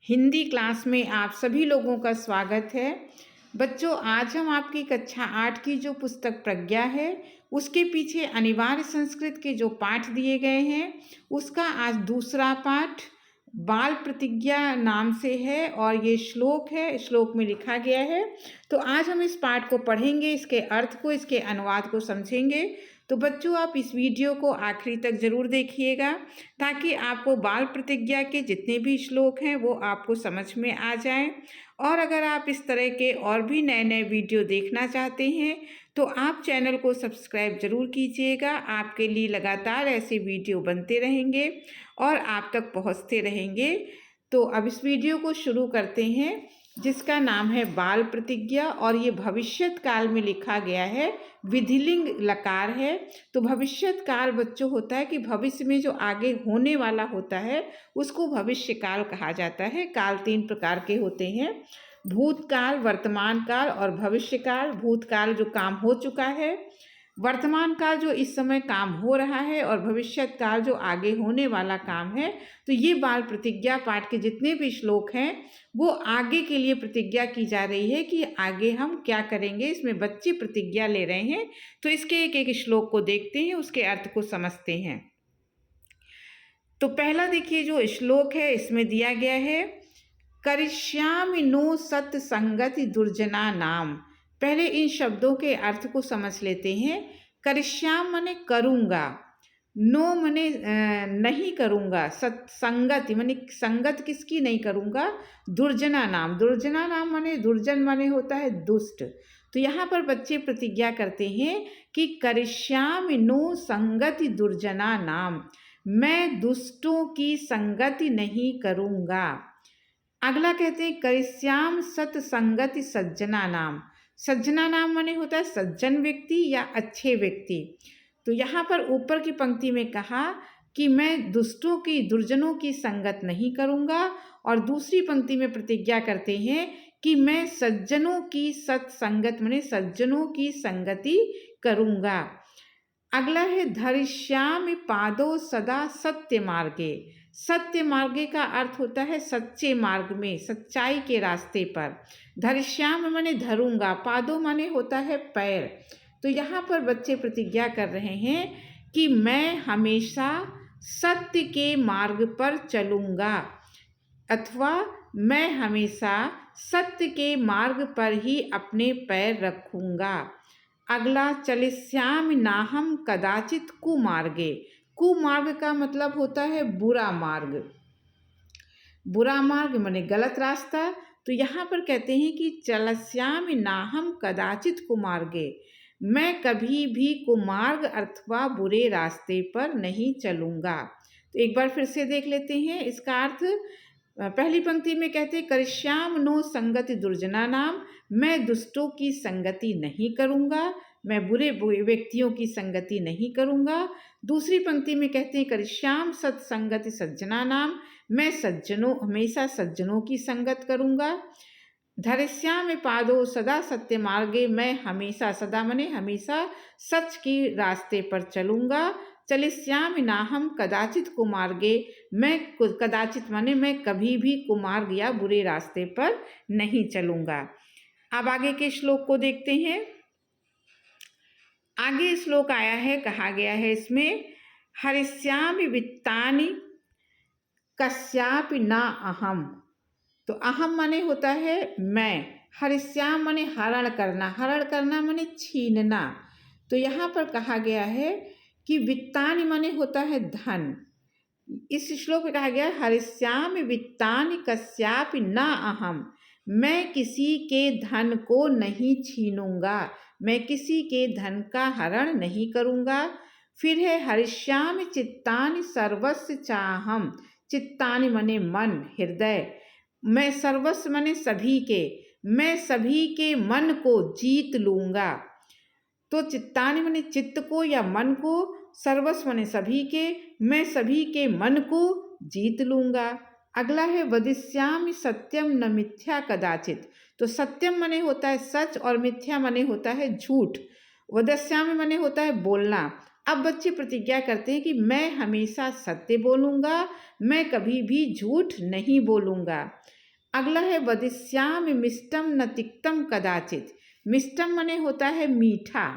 Hindi class में आप सभी लोगों का स्वागत है। बच्चों, आज हम आपकी कक्षा 8 की जो पुस्तक प्रज्ञा है, उसके पीछे अनिवार्य संस्कृत के जो पाठ दिए गए हैं, उसका आज दूसरा पाठ बाल प्रतिज्ञा नाम से है और ये श्लोक है। श्लोक में लिखा गया है। तो आज हम इस पाठ को पढ़ेंगे, इसके अर्थ को, इसके अनुवाद को समझेंगे। तो बच्चों, आप इस वीडियो को आखिरी तक ज़रूर देखिएगा ताकि आपको बाल प्रतिज्ञा के जितने भी श्लोक हैं वो आपको समझ में आ जाएं। और अगर आप इस तरह के और भी नए नए वीडियो देखना चाहते हैं तो आप चैनल को सब्सक्राइब ज़रूर कीजिएगा। आपके लिए लगातार ऐसे वीडियो बनते रहेंगे और आप तक पहुंचते रहेंगे। तो अब इस वीडियो को शुरू करते हैं, जिसका नाम है बाल प्रतिज्ञा और ये भविष्यत काल में लिखा गया है। विधिलिंग लकार है। तो भविष्यत काल बच्चों होता है कि भविष्य में जो आगे होने वाला होता है उसको भविष्य काल कहा जाता है। काल 3 प्रकार के होते हैं: भूतकाल, वर्तमान काल और भविष्य काल। भूतकाल जो काम हो चुका है, वर्तमान काल जो इस समय काम हो रहा है और भविष्यत काल जो आगे होने वाला काम है। तो ये बाल प्रतिज्ञा पाठ के जितने भी श्लोक हैं वो आगे के लिए प्रतिज्ञा की जा रही है कि आगे हम क्या करेंगे। इसमें बच्चे प्रतिज्ञा ले रहे हैं। तो इसके एक एक श्लोक को देखते हैं, उसके अर्थ को समझते हैं। तो पहला देखिए जो श्लोक है, इसमें दिया गया है करिष्यामि नो सत्संगति दुर्जना नाम। पहले इन शब्दों के अर्थ को समझ लेते हैं। करिष्याम माने करूँगा, नो माने नहीं करूँगा, सत्संगति माने संगत किसकी नहीं करूँगा, दुर्जना नाम। दुर्जना नाम माने दुर्जन माने होता है दुष्ट। तो यहाँ पर बच्चे प्रतिज्ञा करते हैं कि करिष्यामि नो संगति दुर्जना नाम, मैं दुष्टों की संगति नहीं करूँगा। अगला कहते हैं करिष्याम सत्संगति सज्जना नाम। सज्जना नाम माने होता है सज्जन व्यक्ति या अच्छे व्यक्ति। तो यहाँ पर ऊपर की पंक्ति में कहा कि मैं दुष्टों की, दुर्जनों की संगत नहीं करूँगा, और दूसरी पंक्ति में प्रतिज्ञा करते हैं कि मैं सज्जनों की सत्संगत माने सज्जनों की संगति करूँगा। अगला है धरिष्यामि पादो सदा सत्य मार्गे। सत्य मार्गे का अर्थ होता है सच्चे मार्ग में, सच्चाई के रास्ते पर। धरिष्याम माने धरूंगा, पादो माने होता है पैर। तो यहाँ पर बच्चे प्रतिज्ञा कर रहे हैं कि मैं हमेशा सत्य के मार्ग पर चलूँगा, अथवा मैं हमेशा सत्य के मार्ग पर ही अपने पैर रखूँगा। अगला चलिष्यामि नाहम कदाचित कुमार्गे। कुमार्ग का मतलब होता है बुरा मार्ग। बुरा मार्ग माने गलत रास्ता। तो यहाँ पर कहते हैं कि चलिष्यामि नाहम कदाचित कुमार्गे, मैं कभी भी कुमार्ग अथवा बुरे रास्ते पर नहीं चलूँगा। तो एक बार फिर से देख लेते हैं इसका अर्थ। पहली पंक्ति में कहते हैं करिष्याम नो संगति दुर्जना नाम, मैं दुष्टों की संगति नहीं करूँगा, मैं बुरे व्यक्तियों की संगति नहीं करूँगा। दूसरी पंक्ति में कहते हैं करिष्याम सत्संगति सज्जना नाम, मैं हमेशा सज्जनों की संगत करूँगा। धरिष्यामि पादो सदा सत्य मार्गे, मैं हमेशा, सदा माने हमेशा, सच की रास्ते पर चलूँगा। चलिष्यामि नाहम कदाचित कुमार्गे, मैं कदाचित माने मैं कभी भी कुमार्ग या बुरे रास्ते पर नहीं चलूँगा। अब आगे के श्लोक को देखते हैं। आगे श्लोक आया है, कहा गया है इसमें हरिष्यामि वित्तानि कस्यापि न अहम। तो अहम माने होता है मैं, हरिष्याम माने हरण करना, हरण करना माने छीनना। तो यहाँ पर कहा गया है कि वित्तानि माने होता है धन। इस श्लोक में कहा गया हरिष्यामि वित्तानि कस्यापि न अहम, मैं किसी के धन को नहीं छीनूंगा, मैं किसी के धन का हरण नहीं करूँगा। फिर है हरिष्यामि चित्तानि सर्वस्य चाहम। चित्तानि माने मन, हृदय। मैं सर्वस्व माने सभी के, मैं सभी के मन को जीत लूँगा। तो चित्तानि माने चित्त को या मन को, सर्वस्व माने सभी के, मैं सभी के मन को जीत लूँगा। अगला है वदिष्यामि सत्यम न मिथ्या कदाचित। तो सत्यम माने होता है सच और मिथ्या माने होता है झूठ। वदिष्यामि माने होता है बोलना अब बच्चे प्रतिज्ञा करते हैं कि मैं हमेशा सत्य बोलूँगा, मैं कभी भी झूठ नहीं बोलूँगा। अगला है वदिष्यामि मिष्टम न तिक्तम कदाचित। मिष्टम माने होता है मीठा,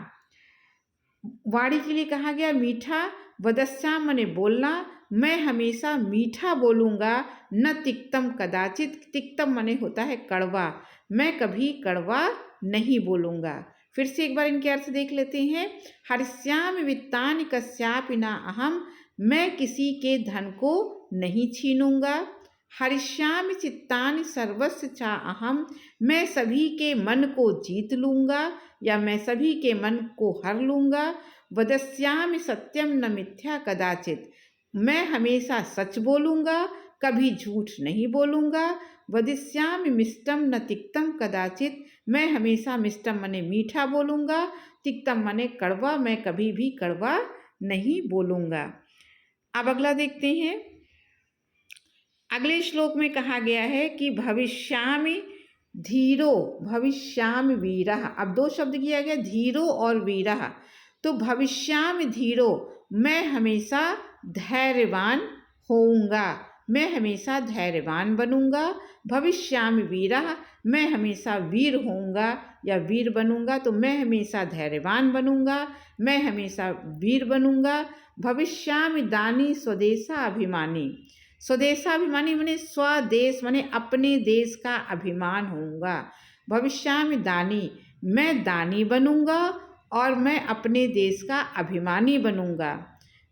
वाणी के लिए कहा गया मीठा। वदस्याम माने बोलना, मैं हमेशा मीठा बोलूँगा। न तिक्तम कदाचित, तिक्तम माने होता है कड़वा, मैं कभी कड़वा नहीं बोलूँगा। फिर से एक बार इनके अर्थ देख लेते हैं। हरिष्यामि वित्तानि कस्यापि न अहम, मैं किसी के धन को नहीं छीनूंगा। हरिष्यामि चित्तानि सर्वस्य चा अहम, मैं सभी के मन को जीत लूँगा या मैं सभी के मन को हर लूँगा। वदस्यामि सत्यम न मिथ्या कदाचित, मैं हमेशा सच बोलूँगा, कभी झूठ नहीं बोलूँगा। वदिष्यामि मिष्टम न तिक्तम कदाचित, मैं हमेशा मिष्टम माने मीठा बोलूँगा, तिक्तम माने कड़वा, मैं कभी भी कड़वा नहीं बोलूँगा। अब अगला देखते हैं। अगले श्लोक में कहा गया है कि भविष्यामि धीरो भविष्यामि वीरः। अब दो शब्द किया गया, धीरो और वीरः। तो भविष्यामि धीरो, मैं हमेशा धैर्यवान होऊंगा, मैं हमेशा धैर्यवान बनूंगा। भविष्यामि वीरः, मैं हमेशा वीर होऊंगा या वीर बनूंगा, तो मैं हमेशा धैर्यवान बनूंगा, मैं हमेशा वीर बनूंगा। भविष्यामि दानी स्वदेशाभिमानी। स्वदेशाभिमानी माने स्वदेश माने अपने देश का अभिमान होऊंगा। भविष्यामि दानी, मैं दानी बनूंगा और मैं अपने देश का अभिमानी बनूंगा।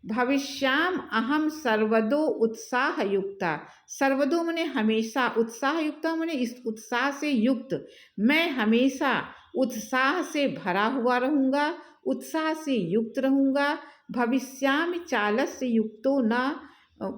भविष्याम अहम सर्वदो उत्साह युक्ता। सर्वदो माने हमेशा, उत्साह युक्ता माने इस उत्साह से युक्त, मैं हमेशा उत्साह से भरा हुआ रहूँगा, उत्साह से युक्त रहूँगा। भविष्यामि चालस्य युक्तो न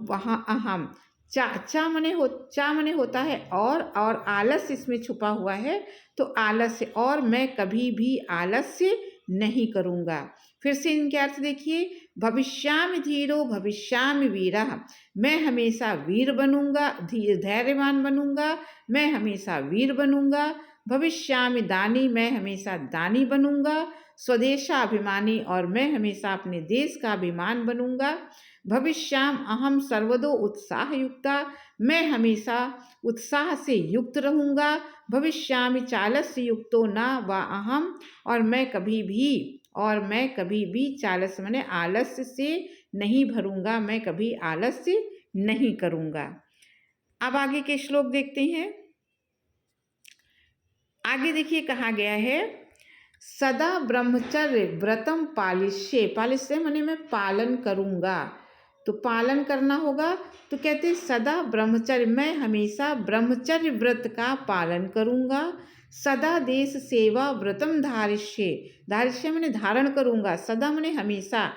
वहाँ अहम। चा मने होता है और आलस्य इसमें छुपा हुआ है, तो आलस्य, और मैं कभी भी आलस्य नहीं करूँगा। फिर से इनके अर्थ देखिए। भविष्यामि धीरो भविष्यामि वीरः, मैं हमेशा वीर बनूंगा, धैर्यवान बनूंगा, मैं हमेशा वीर बनूंगा। भविष्यामि दानी, मैं हमेशा दानी बनूंगा। स्वदेशाभिमानी, और मैं हमेशा अपने देश का अभिमान बनूंगा। भविष्याम अहम सर्वदो उत्साह युक्ता, मैं हमेशा उत्साह से युक्त रहूँगा। भविष्यामि चालस्य युक्तो न वा अहम, और मैं कभी भी चालस्य माने आलस्य से नहीं भरूंगा, मैं कभी आलस्य नहीं करूँगा। अब आगे के श्लोक देखते हैं। आगे देखिए कहा गया है, सदा ब्रह्मचर्य व्रतम पालिष्ये। पालिष्ये माने मैं पालन करूँगा, तो पालन करना होगा। तो कहते हैं सदा ब्रह्मचर्य, मैं हमेशा ब्रह्मचर्य व्रत का पालन करूँगा। सदा देश सेवा व्रतम धारिष्ये। धारिष्ये माने धारण करूँगा, सदा माने हमेशा,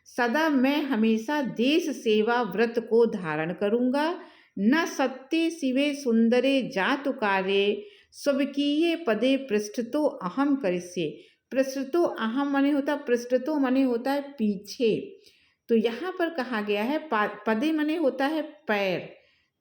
सदा मैं हमेशा देश सेवा व्रत को धारण करूँगा। न सत्य शिवे सुंदरे जातु कार्ये, स्वकीये पदे पृष्ठतो अहम करिष्ये। पृष्ठतो अहम माने होता है पीछे, तो यहाँ पर कहा गया है पदे माने होता है पैर।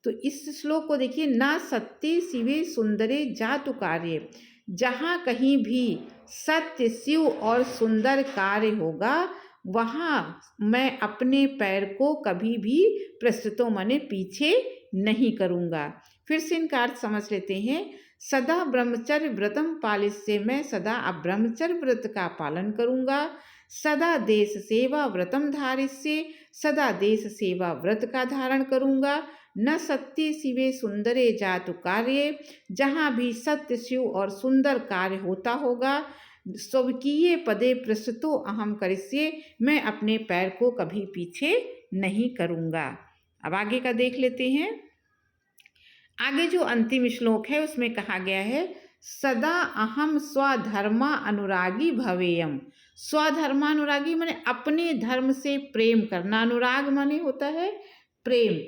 तो इस श्लोक को देखिए, ना सत्य शिवे सुंदरे जातु कार्य, जहाँ कहीं भी सत्य शिव और सुंदर कार्य होगा, वहाँ मैं अपने पैर को कभी भी पृष्ठतो माने पीछे नहीं करूँगा। फिर से इनका अर्थ समझ लेते हैं। सदा ब्रह्मचर्य व्रतम पालिष्ये, मैं सदा अब ब्रह्मचर्य व्रत का पालन करूँगा। सदा देश सेवा व्रतम धारिष्ये, सदा देश सेवा व्रत का धारण करूँगा। न सत्य शिवे सुंदरे जातु कार्य, जहाँ भी सत्य शिव और सुंदर कार्य होता होगा, स्वकीय पदे पृष्ठतो अहम करिष्ये, मैं अपने पैर को कभी पीछे नहीं करूँगा। अब आगे का देख लेते हैं। आगे जो अंतिम श्लोक है उसमें कहा गया है, सदा अहम स्वधर्मा अनुरागी भवेयम। स्वधर्मानुरागी माने अपने धर्म से प्रेम करना, अनुराग माने होता है प्रेम।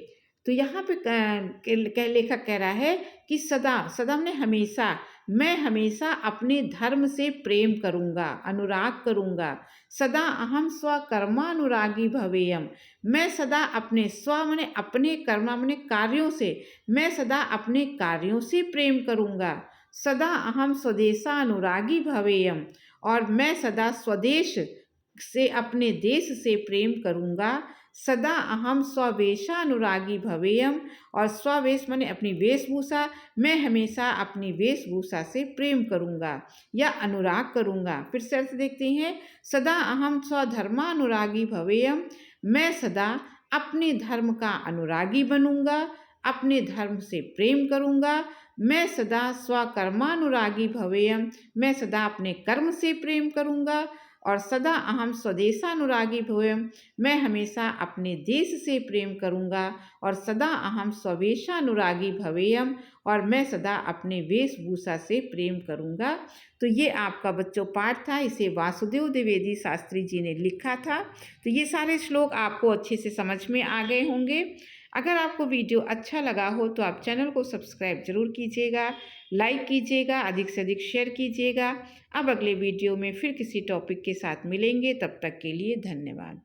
तो यहाँ पे लेखक कह रहा है कि सदा माने हमेशा, मैं हमेशा अपने धर्म से प्रेम करूँगा, अनुराग करूँगा। सदा अहम स्वकर्मानुरागी भवेयम, मैं सदा अपने माने अपने कर्मा माने कार्यों से, मैं सदा अपने कार्यों से प्रेम करूँगा। सदा अहम स्वदेशानुरागी भवेयम, और मैं सदा स्वदेश से अपने देश से प्रेम करूँगा। सदा अहम स्ववेशानुरागी भवेयम, और स्ववेश माने अपनी वेशभूषा, मैं हमेशा अपनी वेशभूषा से प्रेम करूँगा या अनुराग करूँगा। फिर से अर्थ देखते हैं, सदा अहम स्वधर्मानुरागी भवेयम, मैं सदा अपने धर्म का अनुरागी बनूंगा, अपने धर्म से प्रेम करूंगा। मैं सदा स्वकर्मानुरागी भवेयम, मैं सदा अपने कर्म से प्रेम करूंगा। और सदा अहम स्वदेशानुरागी भवेयम, मैं हमेशा अपने देश से प्रेम करूंगा। और सदा अहम स्ववेशानुरागी भवेयम, और मैं सदा अपने वेशभूषा से प्रेम करूंगा। तो ये आपका बच्चों पाठ था, इसे वासुदेव द्विवेदी शास्त्री जी ने लिखा था। तो ये सारे श्लोक आपको अच्छे से समझ में आ गए होंगे। अगर आपको वीडियो अच्छा लगा हो तो आप चैनल को सब्सक्राइब जरूर कीजिएगा, लाइक कीजिएगा, अधिक से अधिक शेयर कीजिएगा। अब अगले वीडियो में फिर किसी टॉपिक के साथ मिलेंगे, तब तक के लिए धन्यवाद।